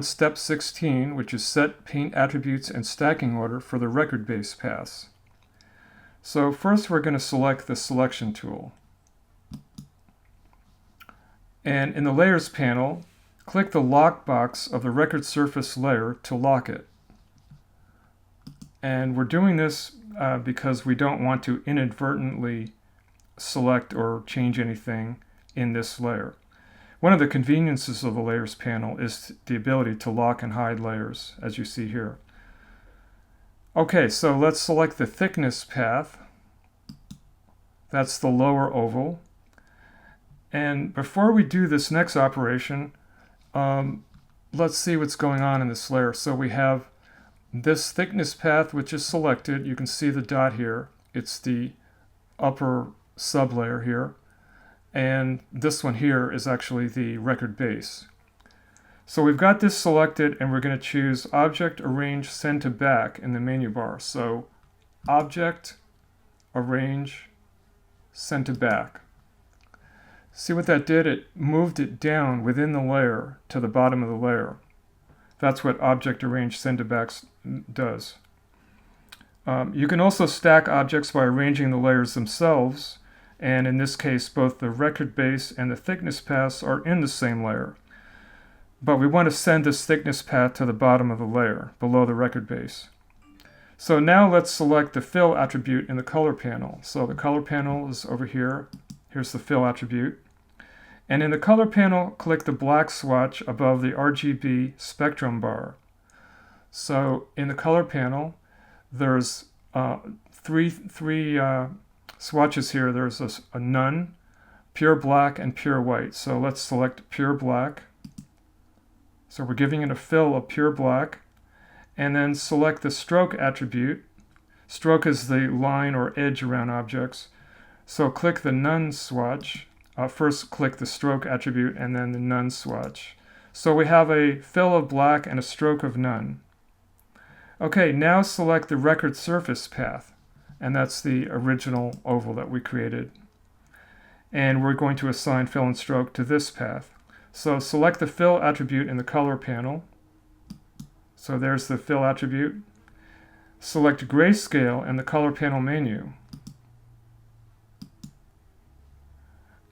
Step 16, which is set paint attributes and stacking order for the record base paths. So first we're going to select the selection tool. And in the layers panel, click the lock box of the record surface layer to lock it. And we're doing this because we don't want to inadvertently select or change anything in this layer. One of the conveniences of the layers panel is the ability to lock and hide layers, as you see here. Okay, so let's select the thickness path. That's the lower oval. And before we do this next operation, let's see what's going on in this layer. So we have this thickness path, which is selected. You can see the dot here. It's the upper sublayer here. And this one here is actually the record base. So we've got this selected, and we're going to choose Object, Arrange, Send to Back in the menu bar. So Object, Arrange, Send to Back. See what that did? It moved it down within the layer to the bottom of the layer. That's what Object, Arrange, Send to Back does. You can also stack objects by arranging the layers themselves. And in this case, both the record base and the thickness paths are in the same layer. But we want to send this thickness path to the bottom of the layer, below the record base. So now let's select the fill attribute in the color panel. So the color panel is over here. Here's the fill attribute. And in the color panel, click the black swatch above the RGB spectrum bar. So in the color panel, there's three swatches here. There's a none, pure black, and pure white. So let's select pure black. So we're giving it a fill of pure black. And then select the stroke attribute. Stroke is the line or edge around objects. So click the none swatch. First click the stroke attribute and then the none swatch. So we have a fill of black and a stroke of none. Okay, now select the record surface path. And that's the original oval that we created. And we're going to assign fill and stroke to this path. So select the fill attribute in the color panel. So there's the fill attribute. Select grayscale in the color panel menu.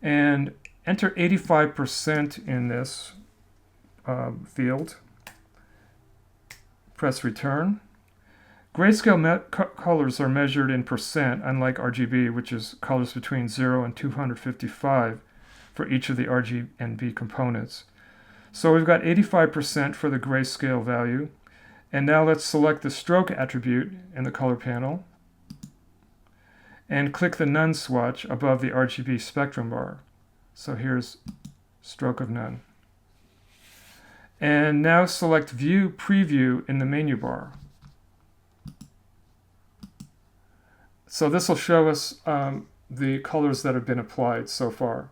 And enter 85% in this field. Press return. Grayscale colors are measured in percent, unlike RGB, which is colors between 0 and 255 for each of the RGB and B components. So we've got 85% for the grayscale value. And now let's select the stroke attribute in the color panel and click the none swatch above the RGB spectrum bar. So here's stroke of none. And now select View Preview in the menu bar. So this will show us the colors that have been applied so far.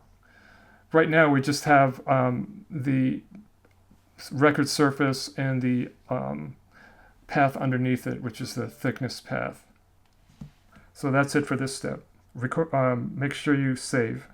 Right now we just have the record surface and the path underneath it, which is the thickness path. So that's it for this step. Make sure you save.